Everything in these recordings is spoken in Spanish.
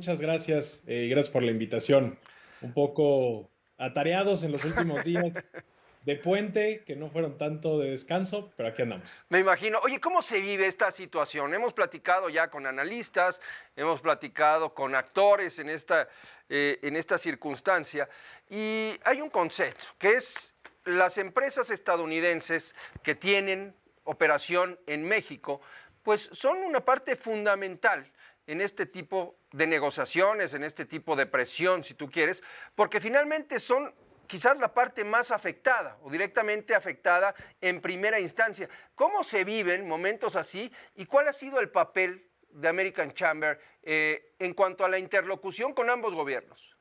muchas gracias. Gracias por la invitación. Un poco atareados en los últimos días de puente, que no fueron tanto de descanso, pero aquí andamos. Me imagino. Oye, ¿cómo se vive esta situación? Hemos platicado ya con analistas, hemos platicado con actores en esta circunstancia y hay un consenso, que es las empresas estadounidenses que tienen operación en México, pues son una parte fundamental en este tipo de negociaciones, en este tipo de presión, si tú quieres, porque finalmente son quizás la parte más afectada o directamente afectada en primera instancia. ¿Cómo se viven momentos así y cuál ha sido el papel de American Chamber en cuanto a la interlocución con ambos gobiernos?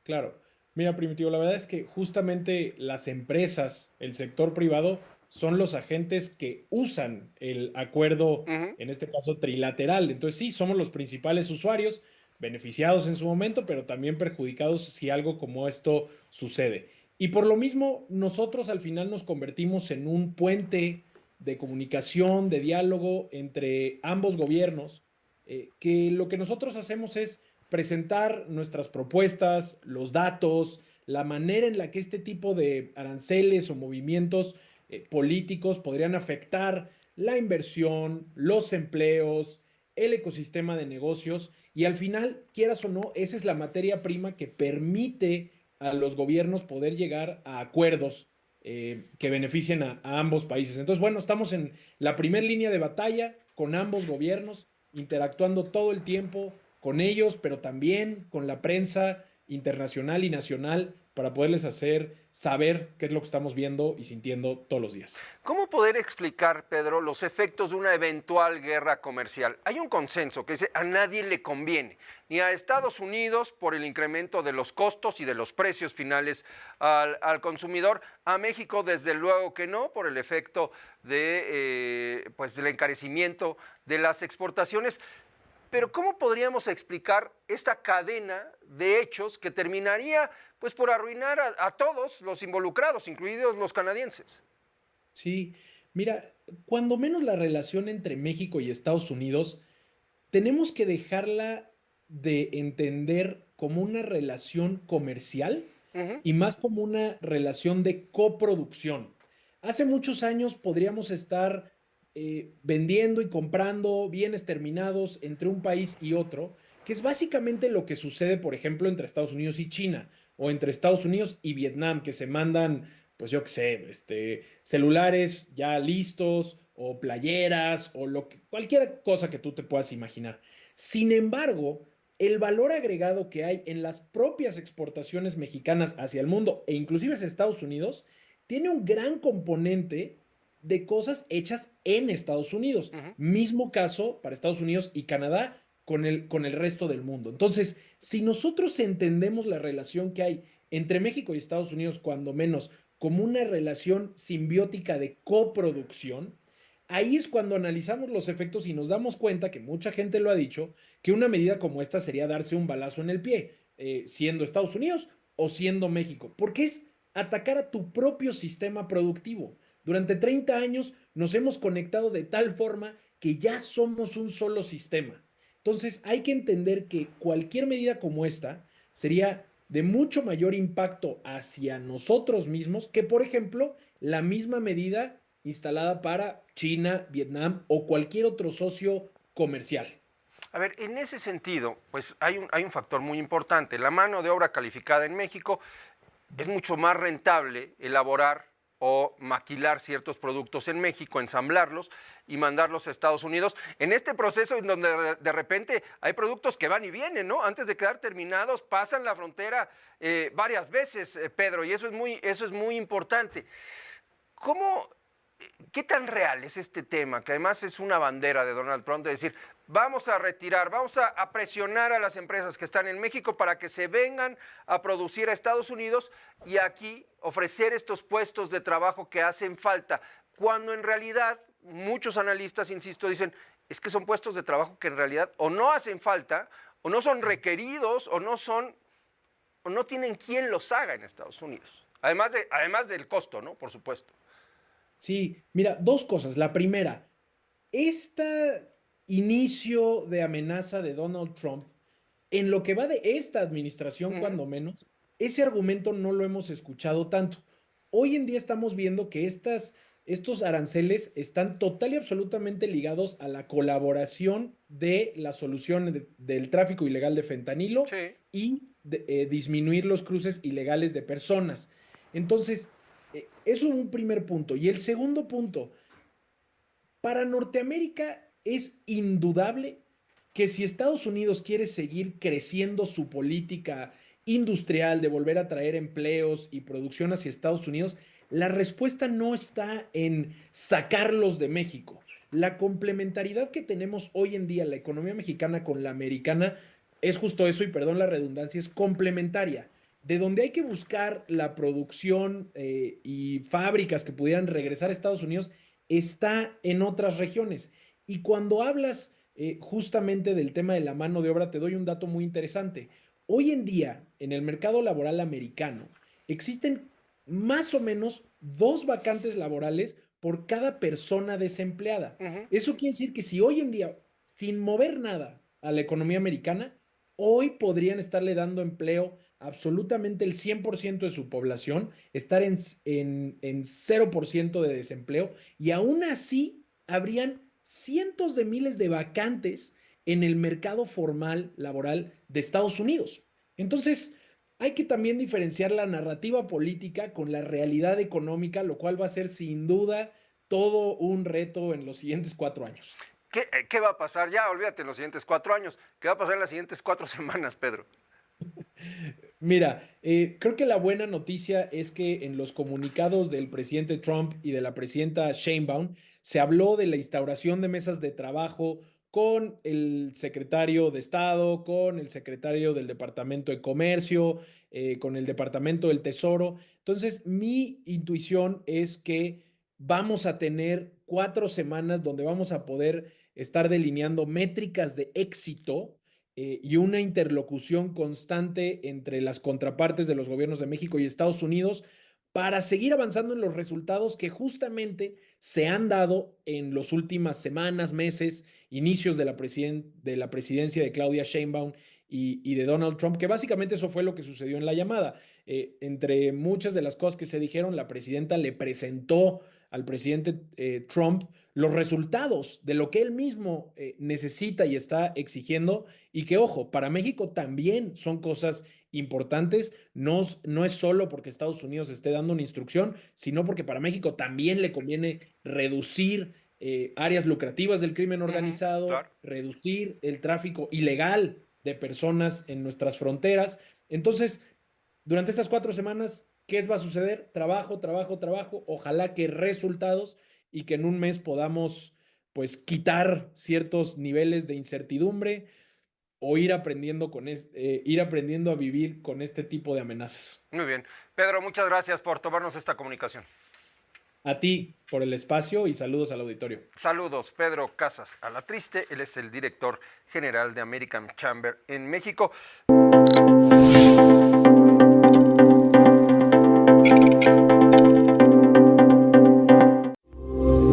Claro. Mira, Primitivo, la verdad es que justamente las empresas, el sector privado, son los agentes que usan el acuerdo, Ujú. en este caso trilateral. Entonces, sí, somos los principales usuarios, beneficiados en su momento, pero también perjudicados si algo como esto sucede. Y por lo mismo, nosotros al final nos convertimos en un puente de comunicación, de diálogo entre ambos gobiernos, que lo que nosotros hacemos es presentar nuestras propuestas, los datos, la manera en la que este tipo de aranceles o movimientos políticos podrían afectar la inversión, los empleos, el ecosistema de negocios y al final, quieras o no, esa es la materia prima que permite a los gobiernos poder llegar a acuerdos que beneficien a ambos países. Entonces, bueno, estamos en la primera línea de batalla con ambos gobiernos, interactuando todo el tiempo con ellos, pero también con la prensa internacional y nacional para poderles hacer saber qué es lo que estamos viendo y sintiendo todos los días. ¿Cómo poder explicar, Pedro, los efectos de una eventual guerra comercial? Hay un consenso que dice a nadie le conviene, ni a Estados Unidos por el incremento de los costos y de los precios finales al consumidor, a México desde luego que no, por el efecto pues, del encarecimiento de las exportaciones. Pero ¿cómo podríamos explicar esta cadena de hechos que terminaría pues, por arruinar a todos los involucrados, incluidos los canadienses? Sí, mira, cuando menos la relación entre México y Estados Unidos, tenemos que dejarla de entender como una relación comercial Ujú. y más como una relación de coproducción. Hace muchos años podríamos estar vendiendo y comprando bienes terminados entre un país y otro, que es básicamente lo que sucede, por ejemplo, entre Estados Unidos y China o entre Estados Unidos y Vietnam, que se mandan, pues yo qué sé, celulares ya listos o playeras o cualquier cosa que tú te puedas imaginar. Sin embargo, el valor agregado que hay en las propias exportaciones mexicanas hacia el mundo e inclusive hacia Estados Unidos tiene un gran componente de cosas hechas en Estados Unidos. Ujú. Mismo caso para Estados Unidos y Canadá con el resto del mundo. Entonces, si nosotros entendemos la relación que hay entre México y Estados Unidos, cuando menos como una relación simbiótica de coproducción, ahí es cuando analizamos los efectos y nos damos cuenta, que mucha gente lo ha dicho, que una medida como esta sería darse un balazo en el pie, siendo Estados Unidos o siendo México, porque es atacar a tu propio sistema productivo. Durante 30 años nos hemos conectado de tal forma que ya somos un solo sistema. Entonces hay que entender que cualquier medida como esta sería de mucho mayor impacto hacia nosotros mismos que, por ejemplo, la misma medida instalada para China, Vietnam o cualquier otro socio comercial. A ver, en ese sentido, pues hay un factor muy importante. La mano de obra calificada en México es mucho más rentable elaborar o maquilar ciertos productos en México, ensamblarlos y mandarlos a Estados Unidos. En este proceso en donde de repente hay productos que van y vienen, ¿no? Antes de quedar terminados, pasan la frontera varias veces, Pedro, y eso es muy importante. ¿Cómo, qué tan real es este tema? Que además es una bandera de Donald Trump de decir, vamos a retirar, vamos a presionar a las empresas que están en México para que se vengan a producir a Estados Unidos y aquí ofrecer estos puestos de trabajo que hacen falta, cuando en realidad muchos analistas, insisto, dicen, es que son puestos de trabajo que en realidad o no hacen falta, o no son requeridos, o no tienen quien los haga en Estados Unidos. Además del costo, ¿no? Por supuesto. Sí, mira, dos cosas. La primera, este inicio de amenaza de Donald Trump en lo que va de esta administración, cuando menos, ese argumento no lo hemos escuchado tanto. Hoy en día estamos viendo que estos aranceles están total y absolutamente ligados a la colaboración de la solución del tráfico ilegal de fentanilo y disminuir los cruces ilegales de personas. Entonces, eso es un primer punto. Y el segundo punto, para Norteamérica es indudable que si Estados Unidos quiere seguir creciendo su política industrial de volver a traer empleos y producción hacia Estados Unidos, la respuesta no está en sacarlos de México. La complementariedad que tenemos hoy en día, la economía mexicana con la americana, es justo eso, y perdón la redundancia, es complementaria. De donde hay que buscar la producción y fábricas que pudieran regresar a Estados Unidos, está en otras regiones. Y cuando hablas justamente del tema de la mano de obra, te doy un dato muy interesante. Hoy en día, en el mercado laboral americano, existen más o menos 2 vacantes laborales por cada persona desempleada. Eso quiere decir que si hoy en día, sin mover nada a la economía americana, hoy podrían estarle dando empleo absolutamente el 100% de su población, estar en 0% de desempleo, y aún así habrían cientos de miles de vacantes en el mercado formal laboral de Estados Unidos. Entonces, hay que también diferenciar la narrativa política con la realidad económica, lo cual va a ser sin duda todo un reto en los siguientes 4 años. ¿Qué va a pasar? Ya, olvídate en los siguientes 4 años. ¿Qué va a pasar en las siguientes 4 semanas, Pedro? Mira, creo que la buena noticia es que en los comunicados del presidente Trump y de la presidenta Sheinbaum se habló de la instauración de mesas de trabajo con el secretario de Estado, con el secretario del Departamento de Comercio, con el Departamento del Tesoro. Entonces, mi intuición es que vamos a tener 4 semanas donde vamos a poder estar delineando métricas de éxito y una interlocución constante entre las contrapartes de los gobiernos de México y Estados Unidos para seguir avanzando en los resultados que justamente se han dado en las últimas semanas, meses, inicios de la presidencia de Claudia Sheinbaum y de Donald Trump, que básicamente eso fue lo que sucedió en la llamada. Entre muchas de las cosas que se dijeron, la presidenta le presentó al presidente Trump los resultados de lo que él mismo necesita y está exigiendo, y que, ojo, para México también son cosas importantes. No es solo porque Estados Unidos esté dando una instrucción, sino porque para México también le conviene reducir áreas lucrativas del crimen organizado, claro, reducir el tráfico ilegal de personas en nuestras fronteras. Entonces, durante estas 4 semanas, ¿qué va a suceder? Trabajo, trabajo, trabajo. Ojalá que resultados y que en un mes podamos, pues, quitar ciertos niveles de incertidumbre o ir aprendiendo a vivir con este tipo de amenazas. Muy bien. Pedro, muchas gracias por tomarnos esta comunicación. A ti por el espacio y saludos al auditorio. Saludos, Pedro Casas Alatriste. Él es el director general de American Chamber en México.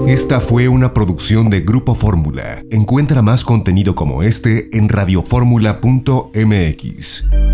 Esta fue una producción de Grupo Fórmula. Encuentra más contenido como este en radioformula.mx.